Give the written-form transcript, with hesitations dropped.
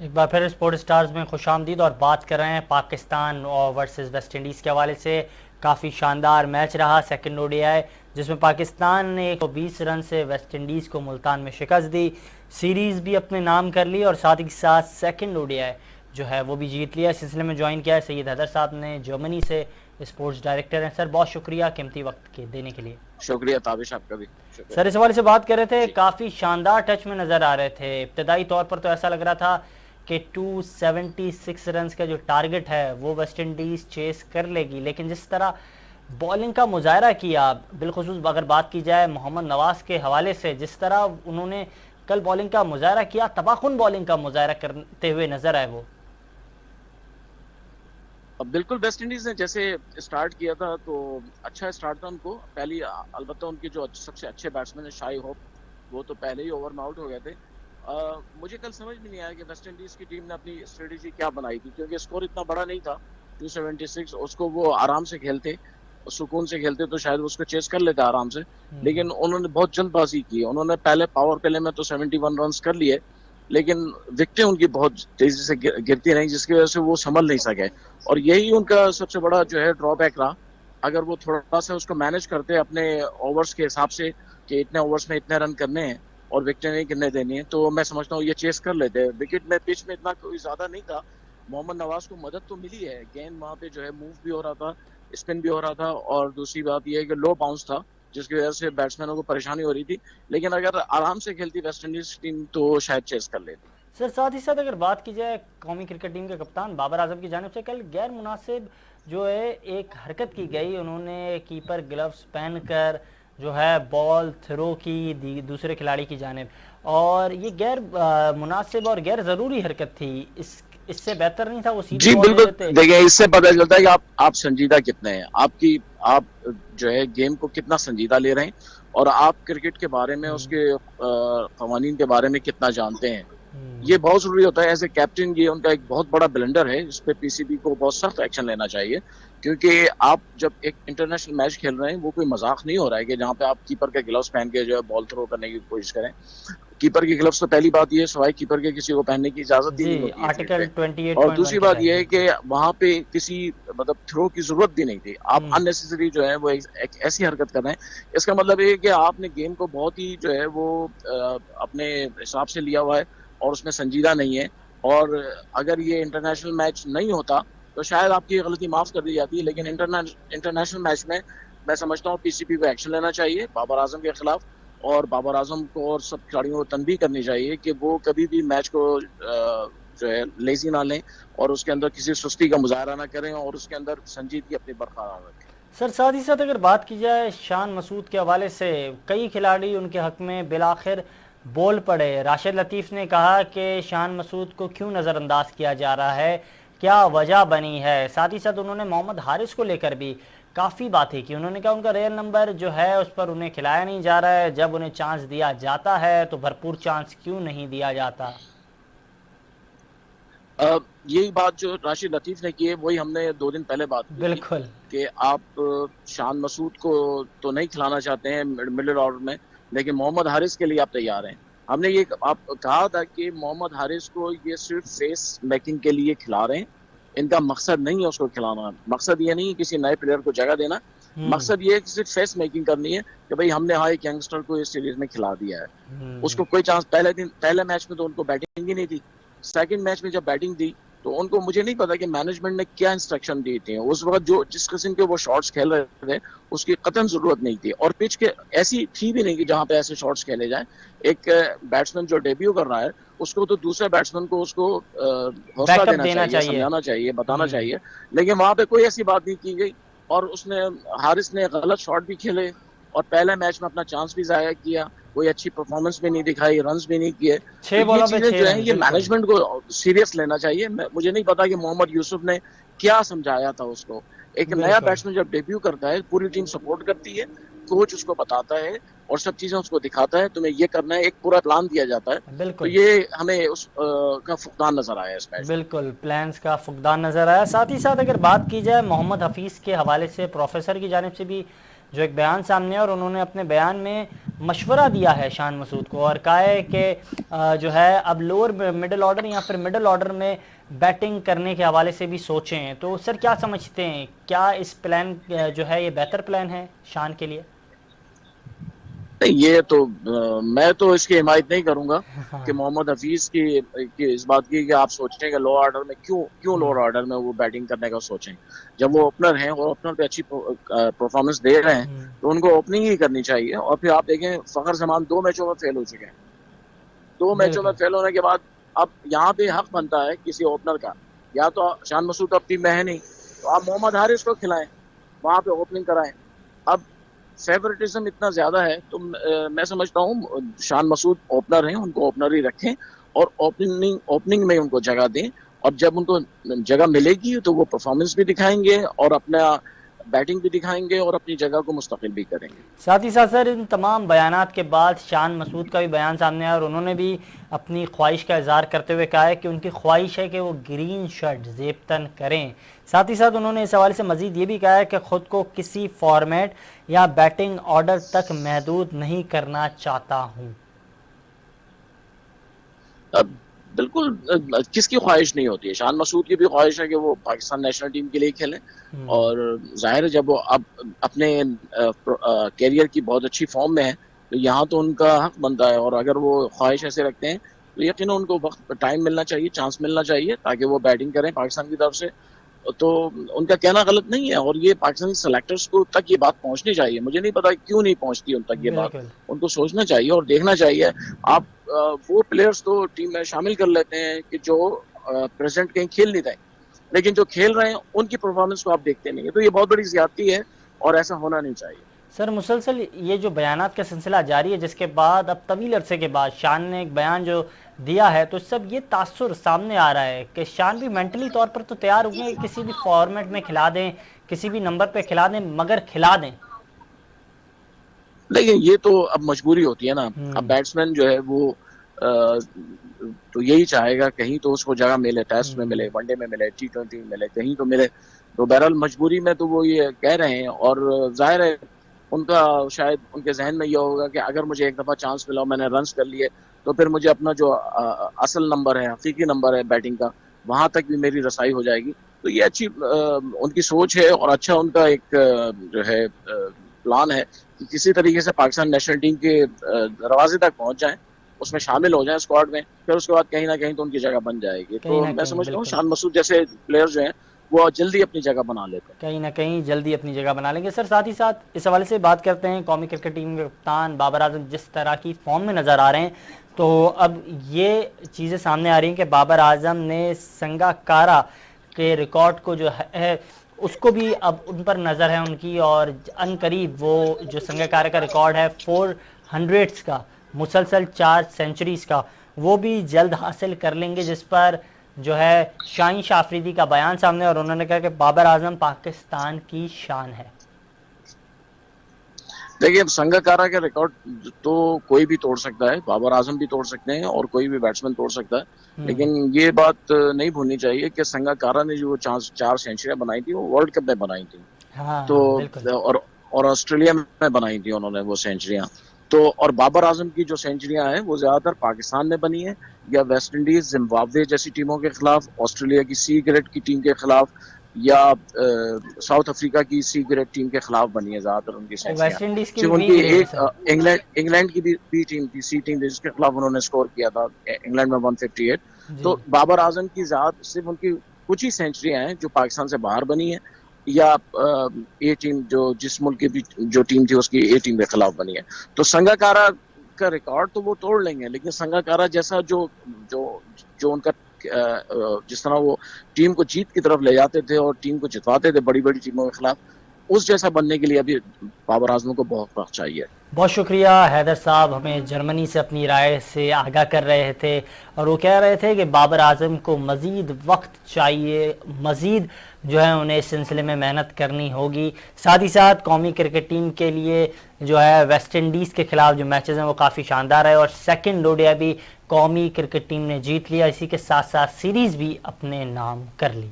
एक बार फिर sport stars में खुशामदीद और बात कर रहे हैं पाकिस्तान और वर्सेस वेस्ट इंडीज़ के हवाले से। काफ़ी शानदार मैच रहा सेकंड ओडीआई, जिसमें पाकिस्तान ने 120 रन से वेस्ट इंडीज़ को मुल्तान में शिकस्त दी, सीरीज़ भी अपने नाम कर ली और साथ ही साथ सेकंड ओडीआई जो है वो भी जीत लिया। इस सिलसिले में ज्वाइन किया है सैयद हैदर साहब ने, जर्मनी से स्पोर्ट्स डायरेक्टर हैं। सर बहुत शुक्रिया कीमती वक्त के देने के लिए। शुक्रिया ताबिश, आपका भी शुक्रिया। सर इस हवाले से बात कर रहे थे, जी काफ़ी शानदार टच में नज़र आ रहे थे। इब्तदाई तौर पर तो ऐसा लग रहा था कि 276 रन्स का जो टारगेट है वो वेस्ट इंडीज़ चेस कर लेगी, लेकिन जिस तरह बॉलिंग का मुजाहरा किया, बिलखुसूस अगर बात की जाए मोहम्मद नवाज़ के हवाले से, जिस तरह उन्होंने कल बॉलिंग का मुजाहरा किया, तबाहकुन बॉलिंग का मुजाहरा करते हुए नजर आए वो। अब बिल्कुल वेस्ट इंडीज ने जैसे स्टार्ट किया था तो अच्छा स्टार्ट था उनको। पहली अलबत्ता उनके जो सबसे अच्छे बैट्समैन है शाई होप, वो तो पहले ही ओवर में आउट हो गए थे। मुझे कल समझ में नहीं आया कि वेस्ट इंडीज की टीम ने अपनी स्ट्रेटेजी क्या बनाई थी, क्योंकि स्कोर इतना बड़ा नहीं था 276। उसको वो आराम से खेलते, सुकून से खेलते तो शायद उसको चेस कर लेते आराम से, लेकिन उन्होंने बहुत जल्दबाजी की। उन्होंने पहले पावर प्ले में तो 71 रन कर लिए, लेकिन विकेटें उनकी बहुत तेजी से गिरती रही, जिसकी वजह से वो संभल नहीं सके। और यही उनका सबसे बड़ा जो है ड्रॉबैक रहा। अगर वो थोड़ा सा उसको मैनेज करते अपने ओवर्स के हिसाब से कि इतने ओवर्स में इतने रन करने हैं और विकेटें नहीं गिरने देनी है, तो मैं समझता हूँ ये चेस कर लेते। विकेट में पिच में इतना कोई ज्यादा नहीं था। मोहम्मद नवाज को मदद तो मिली है, गेंद वहां पे जो है मूव भी हो रहा था, स्पिन भी हो रहा था, और दूसरी बात यह है कि लो बाउंस था, जिसकी वजह से बैट्समैनों को परेशानी हो रही थी। लेकिन अगर आराम से खेलती वेस्ट इंडीज टीम तो शायद चेस कर लेती। सर साथ ही साथ अगर बात की जाए कौमी क्रिकेट टीम के कप्तान बाबर आजम की जानिब से कल गैर मुनासिब जो है एक हरकत की गई, उन्होंने कीपर ग्लव्स पहनकर जो है बॉल थ्रो की दूसरे खिलाड़ी की जानिब, और ये गैर मुनासिब और गैर ज़रूरी हरकत थी। इससे बेहतर नहीं था वो सीधी जी बॉल दे बिल्कुल, देते। देखिए इससे पता चलता है कि आप संजीदा कितने हैं, आप जो है गेम को कितना संजीदा ले रहे हैं, और आप क्रिकेट के बारे में उसके कवानीन के बारे में कितना जानते हैं। ये बहुत जरूरी होता है एज ए कैप्टन। ये उनका एक बहुत बड़ा ब्लंडर है, इस पे पीसीबी को बहुत सख्त एक्शन लेना चाहिए, क्योंकि आप जब एक इंटरनेशनल मैच खेल रहे हैं, वो कोई मजाक नहीं हो रहा है कि जहाँ पे आप कीपर के ग्लव्स पहन के जो है बॉल थ्रो करने की कोशिश करें। कीपर के ग्लव्स तो पहली बात ये सवाई कीपर के किसी को पहनने की इजाजत ही जी, नहीं होती है फील्ड आर्टिकल पे। और 28.1 दूसरी के बात तहत। यह है कि वहां पे किसी मतलब थ्रो की जरूरत भी नहीं थी। आप अननेसेसरी जो है वो एक ऐसी हरकत कर रहे हैं, इसका मतलब ये है कि आपने गेम को बहुत ही जो है वो अपने हिसाब से लिया हुआ है और उसमें संजीदा नहीं है। और अगर ये इंटरनेशनल मैच नहीं होता तो शायद आपकी गलती माफ कर दी जाती है, लेकिन इंटरनेशनल मैच में मैं समझता हूँ पीसीबी को एक्शन लेना चाहिए बाबर आजम के खिलाफ, और बाबर आजम को और सब खिलाड़ियों को तनबीह करनी चाहिए कि वो कभी भी मैच को जो है लेजी ना लें और उसके अंदर किसी सुस्ती का मुजाहरा ना करें और उसके अंदर संजीदगी अपनी बरकरार रखें। सर साथ ही साथ अगर बात की जाए शान मसूद के हवाले से, कई खिलाड़ी उनके हक में बिलाखिर बोल पड़े। राशिद लतीफ़ ने कहा कि शान मसूद को क्यों नज़रअंदाज किया जा रहा है, क्या वजह बनी है। साथ ही साथ उन्होंने मोहम्मद हारिस को लेकर भी काफ़ी बातें की। उन्होंने कहा उनका रियल नंबर जो है उस पर उन्हें खिलाया नहीं जा रहा है, जब उन्हें चांस दिया जाता है तो भरपूर चांस क्यों नहीं दिया जाता। यही बात जो राशिद लतीफ ने की है वही हमने 2 दिन पहले बात की थी बिल्कुल। कि आप शान मसूद को तो नहीं खिलाना चाहते हैं मिडिल ऑर्डर में, लेकिन मोहम्मद हारिस के लिए आप तैयार हैं। हमने ये आप कहा था कि मोहम्मद हारिस को ये सिर्फ फेस मेकिंग के लिए खिला रहे हैं, इनका मकसद नहीं है उसको खिलाना। मकसद ये नहीं है किसी नए प्लेयर को जगह देना, मकसद ये है कि सिर्फ फेस मेकिंग करनी है कि भाई हमने हाँ एक यंगस्टर को इस सीरीज में खिला दिया है। उसको कोई चांस पहले मैच में तो उनको बैटिंग ही नहीं थी। सेकंड मैच में जब बैटिंग दी तो उनको, मुझे नहीं पता कि मैनेजमेंट ने क्या इंस्ट्रक्शन दी थी उस वक्त, जो जिस किस्म के वो शॉट्स खेल रहे थे उसकी कतई जरूरत नहीं थी, और पिच के ऐसी थी भी नहीं कि जहां पे ऐसे शॉट्स खेले जाए। एक बैट्समैन जो डेब्यू कर रहा है उसको तो दूसरे बैट्समैन को उसको हौसला देना चाहिए, समझाना चाहिए, बताना चाहिए, लेकिन वहां पे कोई ऐसी बात नहीं की गई। और उसने, हारिस ने गलत शॉट भी खेले और पहले मैच में अपना चांस भी जाया किया, कोई अच्छी परफॉर्मेंस भी नहीं दिखाई, रन्स भी नहीं किए। तो 6 ये बॉलों पे चीजें 6 जो है रन ये बिल्कुल। मैनेजमेंट को सीरियस लेना चाहिए। मुझे नहीं पता कि मोहम्मद यूसुफ ने क्या समझाया था उसको। एक नया बिल्कुल। बैट्समैन जब डेब्यू करता है पूरी टीम सपोर्ट करती है, कोच उसको बताता है और सब चीजें उसको दिखाता है, तुम्हें ये करना है, एक पूरा प्लान दिया जाता है। तो बिल्कुल। ये हमें उस का फुकदान नजर आया इस मैच में। बिल्कुल प्लान्स का फुकदान नज़र आया। साथ ही साथ अगर बात की जाए मोहम्मद हफीज़ के हवाले से, प्रोफेसर की जानिब से भी जो एक बयान सामने है, और उन्होंने अपने बयान में मशवरा दिया है शान मसूद को और कहा है कि जो है अब लोअर मिडिल ऑर्डर या फिर मिडिल ऑर्डर में बैटिंग करने के हवाले से भी सोचें। तो सर क्या समझते हैं, क्या इस प्लान जो है ये बेहतर प्लान है शान के लिए? नहीं, ये तो मैं तो इसकी हिमायत नहीं करूंगा हाँ। कि मोहम्मद हफीज की इस बात की कि आप सोचें कि लो ऑर्डर में क्यों लोअर ऑर्डर में वो बैटिंग करने का सोचें। जब वो ओपनर हैं और ओपनर पे अच्छी परफॉर्मेंस दे रहे हैं तो उनको ओपनिंग ही करनी चाहिए। और फिर आप देखें फखर जमान 2 मैचों में फेल हो चुके हैं। 2 मैचों में बिल्कुल। फेल होने के बाद अब यहाँ पे हक बनता है किसी ओपनर का, या तो शान मसूद अब टीम में है नहीं तो आप मोहम्मद हारिस को खिलाएं, वहां पे ओपनिंग कराएं। अब फेवरेटिज्म इतना ज्यादा है तो मैं समझता हूँ शान मसूद ओपनर हैं, उनको ओपनर ही रखें और ओपनिंग में उनको जगह दें। और जब उनको जगह मिलेगी तो वो परफॉर्मेंस भी दिखाएंगे और अपना बैटिंग भी दिखाएंगे और अपनी जगह को मुस्तकिल भी करेंगे। साथ ही साथ सर इन तमाम बयानात के बाद शान मसूद का भी बयान सामने आया और उन्होंने भी अपनी ख्वाहिश का इजहार करते हुए कहा है कि उनकी ख्वाहिश है कि वो ग्रीन शर्ट ज़ेबतन करें। साथ ही साथ उन्होंने इस हवाले से मज़ीद ये भी कहा है कि ख़ुद को किसी फॉर्मेट या बैटिंग ऑर्डर तक महदूद नहीं करना चाहता हूँ। अब बिल्कुल किसकी ख्वाहिश नहीं होती है, शान मसूद की भी ख्वाहिश है कि वो पाकिस्तान नेशनल टीम के लिए खेलें। और जाहिर है जब वो अब अपने कैरियर की बहुत अच्छी फॉर्म में है तो यहाँ तो उनका हक बनता है। और अगर वो ख्वाहिश ऐसे रखते हैं तो यकीनन उनको वक्त टाइम मिलना चाहिए, चांस मिलना चाहिए ताकि वो बैटिंग करें पाकिस्तान की तरफ से। तो उनका कहना गलत नहीं है और ये पाकिस्तानी सेलेक्टर्स को तक ये बात पहुंचनी चाहिए। मुझे नहीं पता क्यों नहीं पहुंचती उन तक ये बात। बिल्कुल। उनको सोचना चाहिए और देखना चाहिए। आप वो प्लेयर्स तो टीम में शामिल कर लेते हैं कि जो प्रेजेंट कहीं खेल नहीं रहे, लेकिन जो खेल रहे हैं उनकी परफॉर्मेंस को आप देखते नहीं है। तो ये बहुत बड़ी ज्यादती है और ऐसा होना नहीं चाहिए। सर मुसलसल ये जो बयानात का सिलसिला जारी है जिसके बाद अब तवील अरसे के बाद शान ने एक बयान जो दिया है तो सब ये तासुर सामने आ रहा है कि शान भी मेंटली तौर पर तो तैयार हुए हैं, किसी भी फॉर्मेट में खिला दें, किसी भी नंबर पे खिला दें, मगर खिला दें। लेकिन ये तो अब मजबूरी होती है ना। अब बैट्समैन जो है वो तो यही चाहेगा कहीं तो उसको जगह मिले, टेस्ट में मिले, वनडे में मिले, T20 में मिले, कहीं तो मिले। तो बहरहाल मजबूरी में तो वो ये कह रहे हैं। और जाहिर है उनका शायद उनके जहन में ये होगा कि अगर मुझे एक दफा चांस मिला, मैंने रन्स कर लिए, तो फिर मुझे अपना जो असल नंबर है, हकीकी नंबर है बैटिंग का, वहां तक भी मेरी रसाई हो जाएगी। तो ये अच्छी उनकी सोच है और अच्छा उनका एक जो है प्लान है कि किसी तरीके से पाकिस्तान नेशनल टीम के दरवाजे तक पहुंच जाएं, उसमें शामिल हो जाएं स्क्वाड में। फिर उसके बाद कहीं ना कहीं तो उनकी जगह बन जाएगी। तो मैं समझता हूँ शान मसूद जैसे प्लेयर जो हैं वो जल्दी अपनी जगह बना लेते हैं, कहीं ना कहीं जल्दी अपनी जगह बना लेंगे। सर साथ ही साथ इस हवाले से बात करते हैं, कौमी क्रिकेट टीम के कप्तान बाबर आजम जिस तरह की फॉर्म में नज़र आ रहे हैं तो अब ये चीज़ें सामने आ रही हैं कि बाबर आजम ने संगाकारा के रिकॉर्ड को जो है उसको भी अब उन पर नज़र है उनकी और अनकरीब वो जो संगाकारा का रिकॉर्ड है 400s का, मुसलसल 4 सेंचुरीज़ का, वो भी जल्द हासिल कर लेंगे, जिस पर जो है शाहीन शाह अफरीदी का बयान सामने और उन्होंने कहा कि बाबर आजम पाकिस्तान की शान है। देखिए अब संगाकारा का रिकॉर्ड तो कोई भी तोड़ सकता है, बाबर आजम भी तोड़ सकते हैं और कोई भी बैट्समैन तोड़ सकता है। लेकिन ये बात नहीं भूलनी चाहिए कि संगाकारा ने जो 4 सेंचुरियां बनाई थी वो वर्ल्ड कप में बनाई थी। हाँ, तो और ऑस्ट्रेलिया में बनाई थी उन्होंने वो सेंचुरियां। तो और बाबर आजम की जो सेंचुरियां हैं वो ज्यादातर पाकिस्तान में बनी है या वेस्ट इंडीज, जिम्बाब्वे जैसी टीमों के खिलाफ, ऑस्ट्रेलिया की सी ग्रेड की टीम के खिलाफ या साउथ अफ्रीका की सी ग्रेड टीम के खिलाफ बनी है ज्यादातर उनकी सेंचुरियां। वेस्ट इंडीज की सिर्फ उनकी एक इंग्लैंड की भी टीम थी, सी टीम, जिसके खिलाफ उन्होंने स्कोर किया था इंग्लैंड में 158। तो बाबर आजम की जात सिर्फ उनकी कुछ ही सेंचुरियां हैं जो पाकिस्तान से बाहर बनी है या ए टीम जो जिस मुल्क की भी जो टीम थी उसकी ए टीम के खिलाफ बनी है। तो संगाकारा का रिकॉर्ड तो वो तोड़ लेंगे, लेकिन संगाकारा जैसा जो जो जो उनका जिस तरह वो टीम को जीत की तरफ ले जाते थे और टीम को जितवाते थे बड़ी बड़ी टीमों के खिलाफ, उस जैसा बनने के लिए अभी बाबर आजम को बहुत वक्त चाहिए। बहुत शुक्रिया हैदर साहब, हमें जर्मनी से अपनी राय से आगाह कर रहे थे और वो कह रहे थे कि बाबर आजम को मज़ीद वक्त चाहिए, मज़ीद जो है उन्हें इस सिलसिले में मेहनत करनी होगी। साथ ही साथ कौमी क्रिकेट टीम के लिए जो है वेस्ट इंडीज़ के खिलाफ जो मैचेस हैं वो काफ़ी शानदार है और सेकंड ओडीआई भी कौमी क्रिकेट टीम ने जीत लिया, इसी के साथ साथ सीरीज़ भी अपने नाम कर ली।